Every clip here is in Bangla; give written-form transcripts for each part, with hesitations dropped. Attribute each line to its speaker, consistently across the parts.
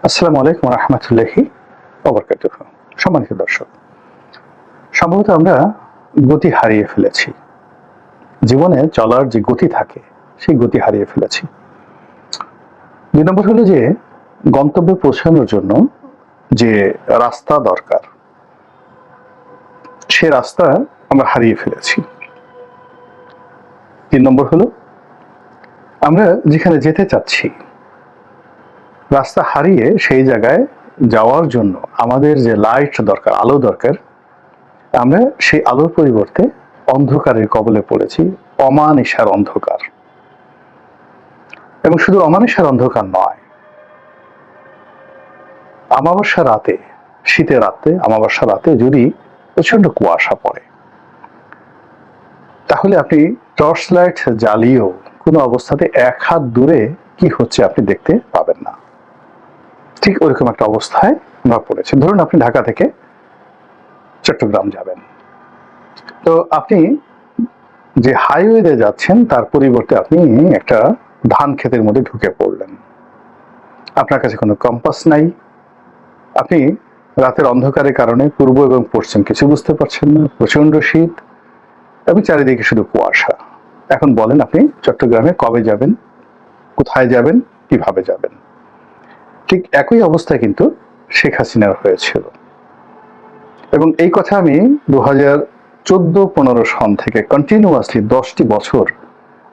Speaker 1: আসসালামু আলাইকুম রহমতুল্লাহি ওয়াবারাকাতুহু। সম্মানিত দর্শক, সম্ভবত আমরা গতি হারিয়ে ফেলেছি। জীবনে চলার যে গতি থাকে সেই গতি হারিয়ে ফেলেছি। ২ নম্বর হলো যে গন্তব্যে পৌঁছানোর জন্য যে রাস্তা দরকার সে রাস্তা আমরা হারিয়ে ফেলেছি। ৩ নম্বর হলো আমরা যেখানে যেতে চাচ্ছি রাস্তা হারিয়ে সেই জায়গায় যাওয়ার জন্য আমাদের যে লাইট দরকার, আলো দরকার, আমরা সেই আলোর পরিবর্তে অন্ধকারের কবলে পড়েছি। অমানিসার অন্ধকার। এবং শুধু অমানিসার অন্ধকার নয়, অমাবস্যা রাতে, শীতের রাতে, অমাবস্যা রাতে যদি প্রচন্ড কুয়াশা পড়ে তাহলে আপনি টর্চ লাইট জ্বালিয়েও কোনো অবস্থাতে ১ হাত দূরে কি হচ্ছে আপনি দেখতে পাবেন না। ঠিক ওরকম একটা অবস্থায় আমরা পড়েছি। ধরুন আপনি ঢাকা থেকে চট্টগ্রাম যাবেন, তো আপনি যে হাইওয়েতে যাচ্ছেন তার পরিবর্তে আপনি একটা ধান ক্ষেতের মধ্যে ঢুকে পড়লেন। আপনার কাছে কোনো কম্পাস নাই। আপনি রাতের অন্ধকারের কারণে পূর্ব এবং পশ্চিম কিছু বুঝতে পারছেন না। প্রচন্ড শীত এবং চারিদিকে শুধু কুয়াশা। এখন বলেন আপনি চট্টগ্রামে কবে যাবেন, কোথায় যাবেন, কিভাবে যাবেন? ঠিক একই অবস্থায় কিন্তু শেখ হাসিনার হয়েছিল। এবং এই কথা আমি 2014-15 সন থেকে কন্টিনিউয়াসলি 10টি বছর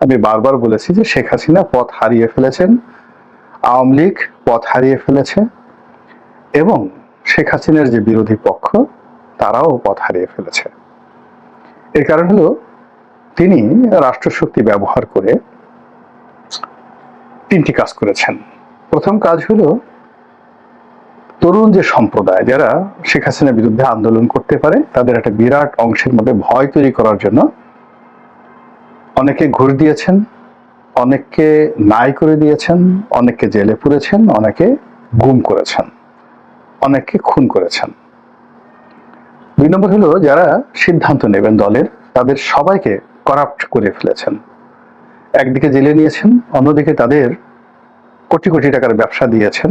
Speaker 1: আমি বারবার বলেছি যে শেখ হাসিনা পথ হারিয়ে ফেলেছেন, আওয়ামী লীগ পথ হারিয়ে ফেলেছে এবং শেখ হাসিনার যে বিরোধী পক্ষ তারাও পথ হারিয়ে ফেলেছে। এর কারণ হলো তিনি রাষ্ট্রশক্তি ব্যবহার করে 3টি কাজ করেছেন। প্রথম কাজ হলো তরুণ যে সম্প্রদায় যারা শেখ হাসিনার বিরুদ্ধে আন্দোলন করতে পারে তাদের একটা বিরাট অংশের মধ্যে ভয় তৈরি করার জন্য অনেকে ঘুষ দিয়েছেন, অনেককে নাই করে দিয়েছেন, অনেককে জেলে পুরেছেন, অনেকে গুম করেছেন, অনেককে খুন করেছেন। ২ নম্বর হলো যারা সিদ্ধান্ত নেবেন দলের তাদের সবাইকে করাপ্ট করে ফেলেছেন। একদিকে জেলে নিয়েছেন, অন্যদিকে তাদের কোটি কোটি টাকার ব্যবসা দিয়েছেন,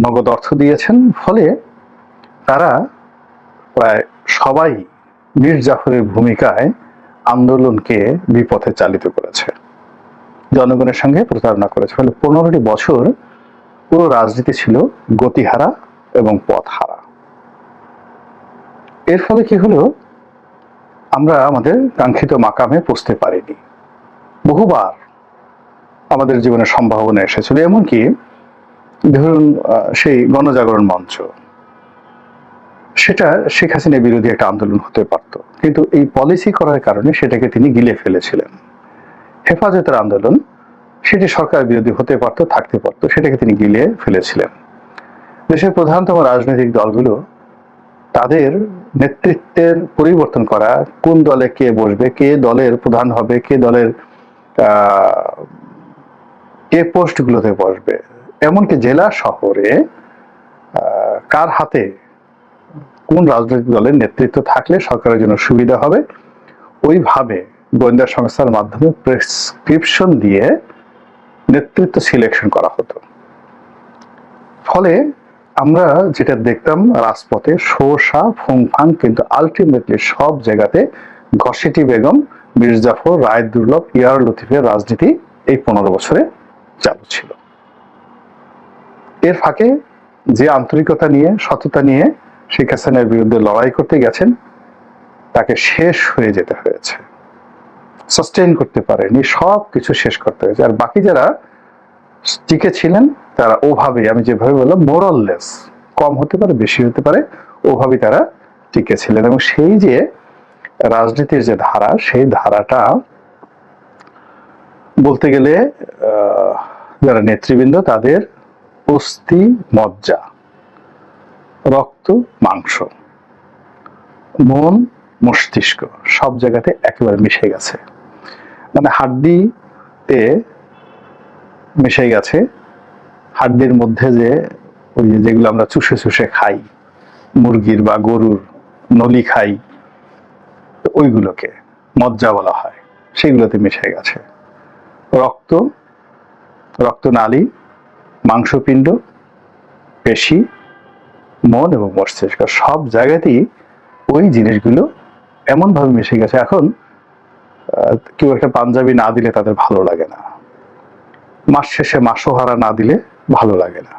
Speaker 1: নগদ অর্থ দিয়েছেন। ফলে তারা প্রায় সবাই মীর জাফরের ভূমিকায় আন্দোলনকে বিপথে চালিত করেছে, জনগণের সঙ্গে প্রতারণা করেছে। ফলে 15টি বছর পুরো রাজনীতি ছিল গতিহারা এবং পথহারা। এর ফলে কি হলো, আমরা আমাদের কাঙ্ক্ষিত মাকামে পৌঁছতে পারিনি। বহুবার আমাদের জীবনে সম্ভাবনা এসেছিল, এমনকি ধরুন সেই গণজাগরণ মঞ্চ, সেটা শেখ হাসিনা বিরোধী একটা আন্দোলন হতে পারত, কিন্তু এই পলিসি করার কারণে সেটাকে তিনি গিলে ফেলেছিলেন। হেফাজতের আন্দোলন, সেটি সরকার বিরোধী হতে পারত, থাকতে পারত, সেটাকে তিনি গিলে ফেলেছিলেন। দেশের প্রধানতম রাজনৈতিক দলগুলো তাদের নেতৃত্বের পরিবর্তন করা, কোন দলে কে বসবে, কে দলের প্রধান হবে, কে দলের কে পোস্টগুলোতে বসবে, এমনকি জেলা শহরে কার হাতে কোন রাজনৈতিক দলের নেতৃত্ব থাকলে সরকারের জন্য সুবিধা হবে, ওইভাবে গোয়েন্দা সংস্থার মাধ্যমে প্রেসক্রিপশন দিয়ে নেতৃত্ব সিলেকশন করা হতো। ফলে আমরা যেটা দেখতাম রাজপথে শোষা ফুংফাং, কিন্তু আলটিমেটলি সব জায়গাতে ঘসেটি বেগম, মীর জাফর, রায় দুর্লভ, ইয়ার লতিফের রাজনীতি এই 15 বছরে চালু ছিল। এর ফাঁকে যে আন্তরিকতা নিয়ে, সততা নিয়ে শেখ হাসিনার বিরুদ্ধে লড়াই করতে গেছেন তাকে শেষ হয়ে যেতে হয়েছে, সাস্টেইন করতে পারেনি, সব কিছু শেষ করতে হয়েছে। আর বাকি যারা টিকে ছিলেন তারা ওভাবে, আমি যেভাবে বললাম, মোরাললেস, কম হতে পারে বেশি হতে পারে, ওভাবে তারা টিকে ছিলেন। এবং সেই যে রাজনীতির যে ধারা, সেই ধারাটা বলতে গেলে যারা নেতৃবৃন্দ তাদের অস্থি মজ্জা, রক্ত মাংস, মন মস্তিষ্ক সব জায়গাতে একেবারে মিশে গেছে। মানে হাড্ডিতে মিশে গেছে। হাড্ডির মধ্যে যে ওই যেগুলো আমরা চুষে চুষে খাই, মুরগির বা গরুর নলি খাই, ওইগুলোকে মজ্জা বলা হয়, সেগুলোতে মিশে গেছে। রক্ত, রক্তনালী, মাংসপিণ্ড, পেশি, মন এবং মস্তিষ্ক সব জায়গাতেই ওই জিনিসগুলো এমনভাবে মিশে গেছে। এখন কেউ একটা পাঞ্জাবি না দিলে তাদের ভালো লাগে না, মাস শেষে মাসোহারা না দিলে ভালো লাগে না,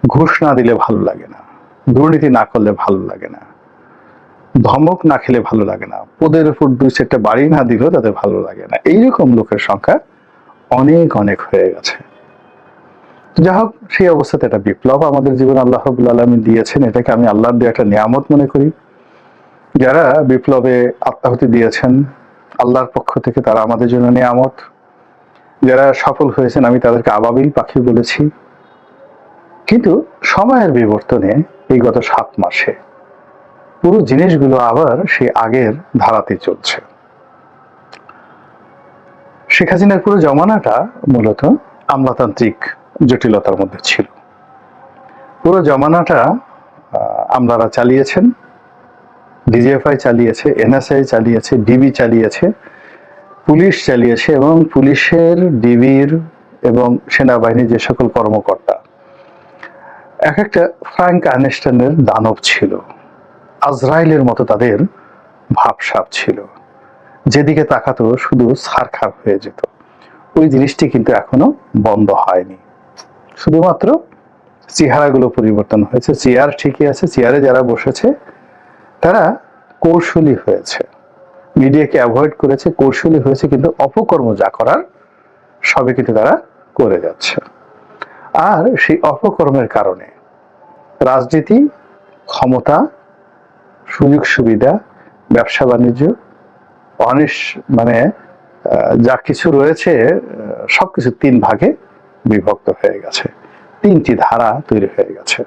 Speaker 1: ঘুষ না দিলে ভালো লাগে না, দুর্নীতি না করলে ভালো লাগে না, ধমক না খেলে ভালো লাগে না, পদের উপর 2-4টা বাড়ি না দিলেও তাদের ভালো লাগে না। এইরকম লোকের সংখ্যা অনেক অনেক হয়ে গেছে। যাই হোক, সেই অবস্থাতে একটা বিপ্লব আমাদের জীবনে আল্লাহ রাব্বুল আলামিন দিয়েছেন। এটাকে আমি আল্লাহর দেওয়া একটা নিয়ামত মনে করি। যারা বিপ্লবে আত্মাহুতি দিয়েছেন আল্লাহর পক্ষ থেকে, তারা আমাদের জন্য নিয়ামত। যারা সফল হয়েছেন আমি তাদেরকে আবাবিল পাখি বলেছি। কিন্তু সময়ের বিবর্তনে এই গত 7 মাসে পুরো জিনিসগুলো আবার সেই আগের ধারাতে চলছে। শেখ হাসিনার পুরো জমানাটা মূলত আমলাতান্ত্রিক জটিলতার মধ্যে ছিল। পুরো জমানাটা আমলারা চালিয়েছেন, ডিজিএফআই চালিয়েছে, এনএসআই চালিয়েছে, ডিবি চালিয়েছে, পুলিশ চালিয়েছে, এবং পুলিশের, ডিবির এবং সেনাবাহিনীর যে সকল কর্মকর্তা এক একটা ফ্রাঙ্ক আইনস্টাইনের দানব ছিল। আজরাইলের মতো তাদের ভাবসাব ছিল, যেদিকে তাকাতো শুধু ছারখার হয়ে যেত। ওই জিনিসটি কিন্তু এখনো বন্ধ হয়নি, শুধুমাত্র চেহারাগুলো পরিবর্তন হয়েছে। চেয়ার ঠিকই আছে, চেয়ারে যারা বসেছে তারা কৌশলী হয়েছে, মিডিয়াকে অ্যাভয়েড করেছে, কৌশলী হয়েছে, কিন্তু অপকর্ম যা করার সবে কিন্তু তারা করে যাচ্ছে। আর সেই অপকর্মের কারণে রাজনীতি, ক্ষমতা, সুযোগ সুবিধা, ব্যবসা বাণিজ্য, মানে যা কিছু রয়েছে সবকিছু 3 ভাগে বিভক্ত হয়ে গেছে, 3টি ধারা তৈরি হয়ে গেছে,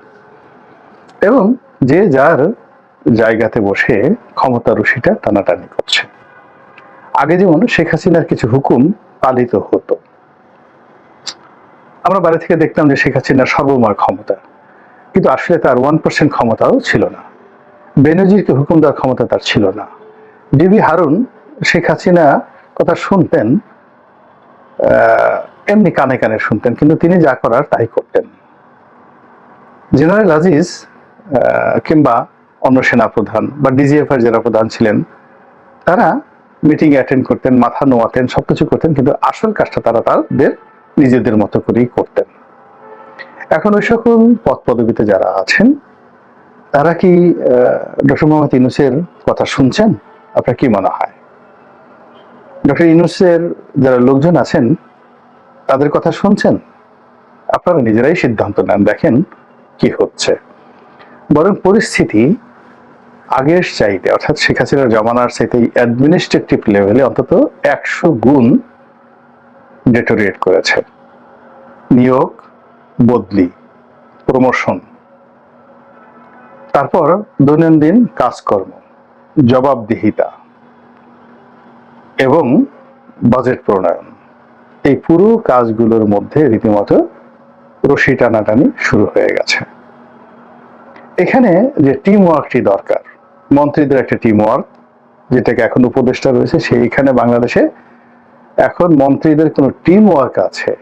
Speaker 1: এবং যে যার জায়গাতে বসে ক্ষমতার রশিটা টানাটানি করছে। আগে যেমন শেখ হাসিনার কিছু হুকুম পালিত হতো, আমরা বাইরে থেকে দেখতাম যে শেখ হাসিনার সর্বময় ক্ষমতা, কিন্তু আসলে তার 1% ক্ষমতাও ছিল না। বেনজিরকে হুকুম দেওয়ার ক্ষমতা তার ছিল না। ডিবি হারুন শেখ হাসিনা কথা শুনতেন, এমনি কানে কানে শুনতেন, কিন্তু তিনি যা করার তাই করতেন। জেনারেল আজিজ কিংবা অন্য সেনাপ্রধান বা ডিজিএফআই যারা প্রধান ছিলেন, তারা মিটিং অ্যাটেন্ড করতেন, মাথা নোয়াতেন, সবকিছু করতেন, কিন্তু আসল কাজটা তারা তাদের নিজেদের মতো করেই করতেন। এখন ওই সকল পদ পদবিতে যারা আছেন তারা কি ডক্টর মোহাম্মদ ইউনূসের কথা শুনছেন? আপনার কি মনে হয়? ডক্টর ইউনূসের যারা লোকজন আছেন তাদের কথা শুনছেন? আপনারা নিজেরাই সিদ্ধান্ত নেন, দেখেন কি হচ্ছে। বরং পরিস্থিতি আগের চাইতে, অর্থাৎ শেখ হাসিনার জমানার চাইতে অ্যাডমিনিস্ট্রেটিভ লেভেলে অন্তত 100 গুণ ডেটোরিয়েট করেছে। নিয়োগ, বদলি, প্রমোশন, তারপর দৈনন্দিন কাজকর্ম, জবাবদিহিতা এবং বাজেট প্রণয়ন, এই পুরো কাজগুলোর মধ্যে রীতিমতো রশি টানাটানি শুরু হয়ে গেছে। এখানে যে টিম ওয়ার্কটি দরকার, মন্ত্রীদের একটা টিম ওয়ার্ক, যেটাকে এখন উপদেষ্টা রয়েছে, সেইখানে বাংলাদেশে এখন মন্ত্রীদের কোনো টিম ওয়ার্ক আছে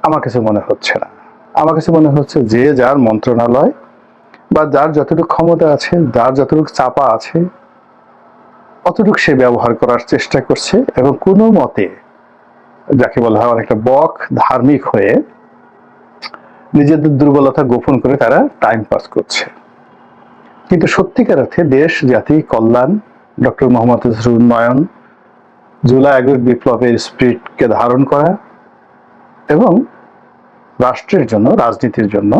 Speaker 1: আমার কাছে মনে হচ্ছে না। আমার কাছে মনে হচ্ছে যে যার মন্ত্রণালয় বা যার যতটুকু ক্ষমতা আছে, যার যতটুকু চাপা আছে, অতটুকু সে ব্যবহার করার চেষ্টা করছে, এবং কোনো মতে যাকে বলা হয় অনেকটা বক ধার্মিক হয়ে নিজেদের দুর্বলতা গোপন করে তারা টাইম পাস করছে। কিন্তু সত্যিকার অর্থে দেশ জাতি কল্যাণ, ডক্টর মোহাম্মদ ইউনূসের উন্নয়ন, জুলাই আগস্ট বিপ্লবের স্পিরিটকে ধারণ করা এবং রাষ্ট্রের জন্য, রাজনীতির জন্য,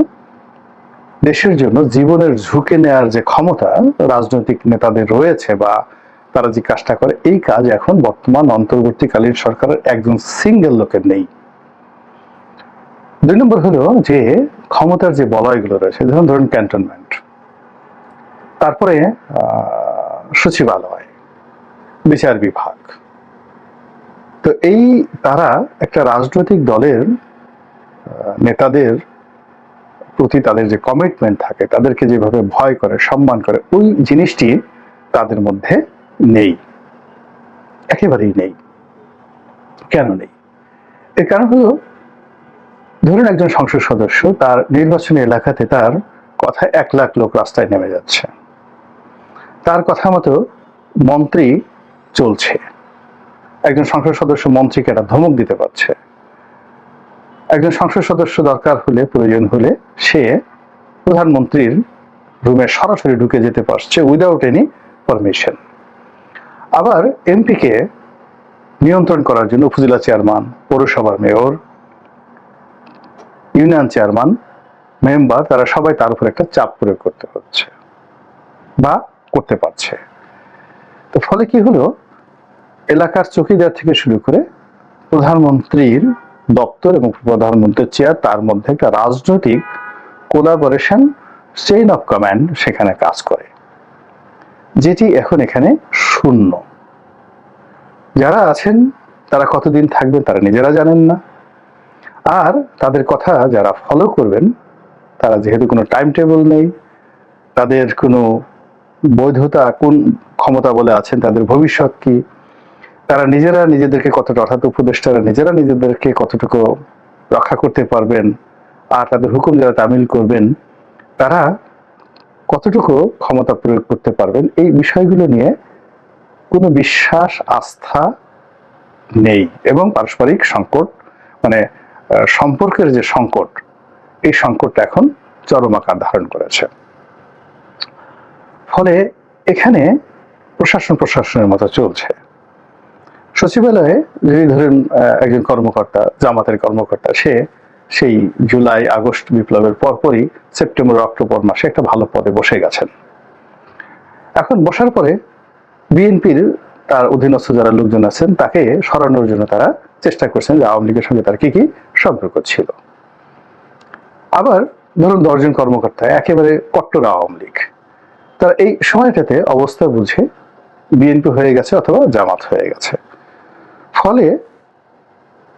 Speaker 1: দেশের জন্য জীবনের ঝুঁকি নেওয়ার যে ক্ষমতা রাজনৈতিক নেতাদের রয়েছে বা তারা যে কাজটা করে, এই কাজ এখন বর্তমান অন্তর্বর্তীকালীন সরকারের একজন সিঙ্গেল লোকের নেই। 2 নম্বর হলো যে ক্ষমতার যে বলয়গুলো রয়েছে, ধরুন ক্যান্টনমেন্ট, তারপরে সচিবালয়, বিচার বিভাগ, তো এই তারা একটা রাজনৈতিক দলের নেতাদের প্রতি তাদের যে কমিটমেন্ট থাকে, তাদেরকে যেভাবে ভয় করে, সম্মান করে, ওই জিনিসটি তাদের মধ্যে নেই, একেবারেই নেই। কেন নেই? এর কারণ হলো ধরুন একজন সংসদ সদস্য, তার নির্বাচনী এলাকাতে তার কথায় 1 লাখ লোক রাস্তায় নেমে যাচ্ছে, তার কথা মতো মন্ত্রী চলছে, একজন সংসদ সদস্য মন্ত্রীকে একটা ধমক দিতে পারছে, একজন সংসদ সদস্য দরকার হলে, প্রয়োজন হলে সে প্রধানমন্ত্রীর রুমে সরাসরি ঢুকে যেতে পারছে উইদাউট এনি পারমিশন। আবার এমপিকে নিয়ন্ত্রণ করার জন্য উপজেলা চেয়ারম্যান, পৌরসভার মেয়র, ইউনিয়ন চেয়ারম্যান, মেম্বার, তারা সবাই তার উপর একটা চাপ প্রয়োগ করতে হচ্ছে বা করতে পারছে। তো ফলে কি হলো, এলাকার চৌকিদার থেকে শুরু করে প্রধানমন্ত্রীর দপ্তর এবং প্রধানমন্ত্রীর চেয়ার, তার মধ্যে একটা রাজনৈতিক কোলাবোরেশন, চেইন অফ কমান্ড সেখানে কাজ করে, যেটি এখন এখানে শূন্য। যারা আছেন তারা কতদিন থাকবেন তারা নিজেরা জানেন না, আর তাদের কথা যারা ফলো করবেন তারা যেহেতু কোনো টাইম টেবিল নেই, তাদের কোনো বৈধতা, কোন ক্ষমতা বলে আছেন, তাদের ভবিষ্যৎ কি, তারা নিজেরা নিজেদেরকে কতটা, অর্থাৎ উপদেষ্টারা নিজেরা নিজেদেরকে কতটুকু রক্ষা করতে পারবেন, আর তাদের হুকুম যারা তামিল করবেন তারা কতটুকু ক্ষমতা প্রয়োগ করতে পারবেন, এই বিষয়গুলো নিয়ে কোনো বিশ্বাস, আস্থা নেই। এবং পারস্পরিক সংকট, মানে সম্পর্কের যে সংকট, এই সংকটটা এখন চরম আকার ধারণ করেছে। ফলে এখানে প্রশাসনের মতো চলছে। সচিবালয়ে যদি ধরেন একজন কর্মকর্তা, জামাতের কর্মকর্তা, সে সেই জুলাই আগস্ট বিপ্লবের পরপরই সেপ্টেম্বর অক্টোবর মাসে একটা ভালো পদে বসে গেছেন। এখন বসার পরে বিএনপির তার অধীনস্থ যারা লোকজন আছেন তাকে সরানোর জন্য তারা চেষ্টা করছেন যে আওয়ামী লীগের সঙ্গে তার কি কি সম্পর্ক ছিল। আবার ধরুন 10 জন কর্মকর্তা একেবারে কট্টর আওয়ামী লীগ, তারা এই সময়টাতে অবস্থা বুঝে বিএনপি হয়ে গেছে অথবা জামাত হয়ে গেছে। ফলে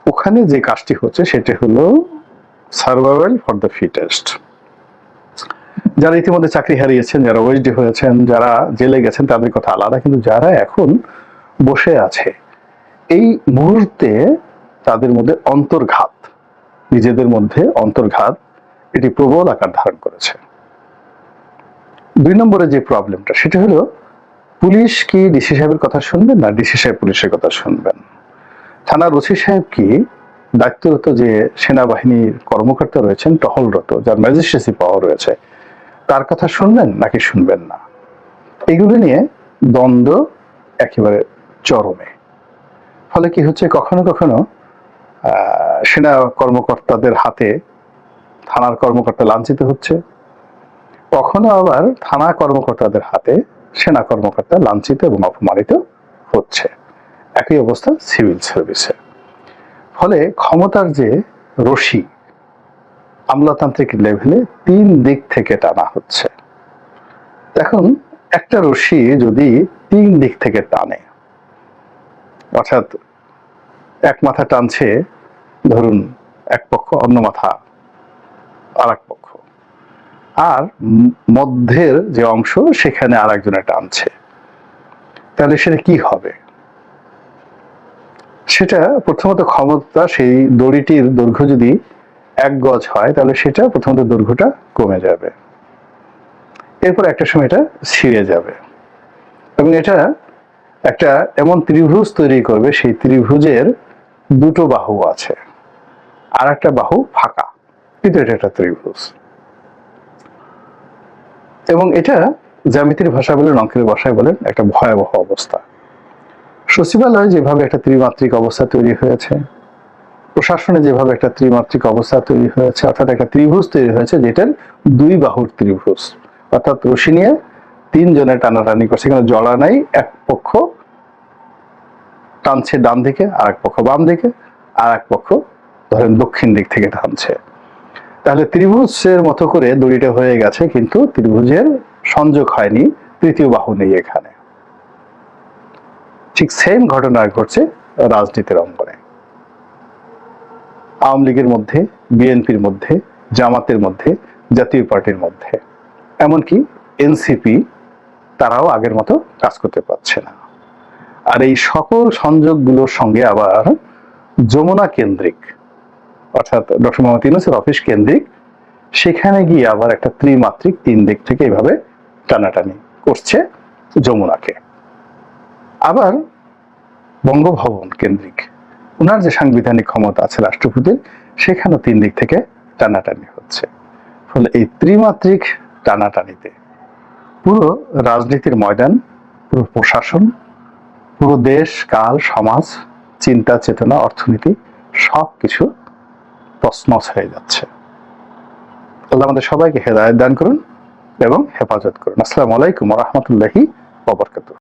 Speaker 1: ওখানে যে কাজটি হচ্ছে সেটা হলো সার্ভাইভাল ফর দ্য ফিটেস্ট। যারা ইতিমধ্যে চাকরি হারিয়েছেন, যারা ওএসডি হয়েছেন, যারা জেলে গেছেন, তাদের কথা আলাদা, কিন্তু যারা এখন বসে আছে এই মুহূর্তে তাদের মধ্যে অন্তর্ঘাত, নিজেদের মধ্যে অন্তর্ঘাত, এটি প্রবল আকার ধারণ করেছে। 2 নম্বরে যে প্রবলেমটা সেটা হলো, পুলিশ কি ডিসি সাহেবের কথা শুনবেন না ডিসি সাহেব পুলিশের কথা শুনবেন? থানার ওসি সাহেব কি দায়িত্বরত যে সেনাবাহিনীর কর্মকর্তা রয়েছেন, টহলরত, যার ম্যাজিস্ট্রেসি পাওয়ার রয়েছে, তার কথা শুনবেন নাকি শুনবেন না? এগুলো নিয়ে দ্বন্দ্ব একেবারে চরমে। ফলে কি হচ্ছে, কখনো কখনো সেনা কর্মকর্তাদের হাতে থানার কর্মকর্তা লাঞ্ছিত হচ্ছে, কখনো আবার থানা কর্মকর্তাদের হাতে সেনা কর্মকর্তা লাঞ্ছিত এবং অপমানিত হচ্ছে। একই অবস্থা সিভিল সার্ভিসে। ফলে ক্ষমতার যে রশি আমলাতান্ত্রিক লেভেলে 3 দিক থেকে টানা হচ্ছে। এখন একটা রশি যদি 3 দিক থেকে টানে, অর্থাৎ এক মাথা টানছে ধরুন এক পক্ষ, অন্য মাথা আর এক পক্ষ, আর মধ্যের যে অংশ সেখানে আর একজনে টানছে, তাহলে সেটা কি হবে? সেটা প্রথমত ক্ষমতা, সেই দড়িটির দৈর্ঘ্য যদি 1 গজ হয় তাহলে সেটা প্রথমত দৈর্ঘ্যটা কমে যাবে, এরপর একটা সময় এটা ছিঁড়ে যাবে, এবং এটা একটা এমন ত্রিভুজ তৈরি করবে, সেই ত্রিভুজের 2টো বাহু আছে, আর একটা বাহু ফাঁকা, কিন্তু এটা একটা ত্রিভুজ। এবং এটা জ্যামিতির ভাষা বলেন, অঙ্কের ভাষায় বলেন, একটা ভয়াবহ অবস্থা। সচিবালয়ে যেভাবে একটা ত্রিমাত্রিক অবস্থা তৈরি হয়েছে, প্রশাসনে যেভাবে একটা ত্রিমাত্রিক অবস্থা তৈরি হয়েছে, অর্থাৎ একটা ত্রিভুজ তৈরি হয়েছে যেটার 2 বাহুর ত্রিভুজ, অর্থাৎ রশি নিয়ে 3 জনে টানাটানি করছে, এখানে জড়া নাই, এক পক্ষ টানছে ডান দিকে, আর এক পক্ষ বাম দিকে, আর এক পক্ষ ধরেন দক্ষিণ দিক থেকে টানছে। তাহলে ত্রিভুজের মতো করে দড়িটা হয়ে গেছে, কিন্তু ত্রিভুজের সংযোগ হয়নি, তৃতীয় বাহু নেই এখানে। ঠিক সেম ঘটনা ঘটছে রাজনীতির অঙ্গনে। আওয়ামী লীগের মধ্যে, বিএনপির মধ্যে, জামাতের মধ্যে, জাতীয় পার্টির মধ্যে, এমনকি এনসিপি, তারাও আগের মতো কাজ করতে পারছে না। আর এই সকল সংযোগগুলোর সঙ্গে আবার যমুনা কেন্দ্রিক, অর্থাৎ ডক্টর মোহাম্মদ ইউনূসের অফিস কেন্দ্রিক, সেখানে গিয়ে আবার একটা ত্রিমাত্রিক তিন দিক থেকে এইভাবে টানাটানি করছে যমুনাকে। আবার বঙ্গভবন কেন্দ্রিক ওনার যে সাংবিধানিক ক্ষমতা আছে রাষ্ট্রপতির, সেখানেও তিন দিক থেকে টানাটানি হচ্ছে। ফলে এই ত্রিমাত্রিক টানাটানিতে পুরো রাজনীতির ময়দান, পুরো প্রশাসন, পুরো দেশ, কাল, সমাজ, চিন্তা চেতনা, অর্থনীতি সবকিছু তছনছ হয়ে যাচ্ছে। আল্লাহ আমাদের সবাইকে হেদায়েত দান করুন এবং হেফাজত করুন। আসসালামু আলাইকুম ওয়া রাহমাতুল্লাহি ওয়া বারাকাতুহু।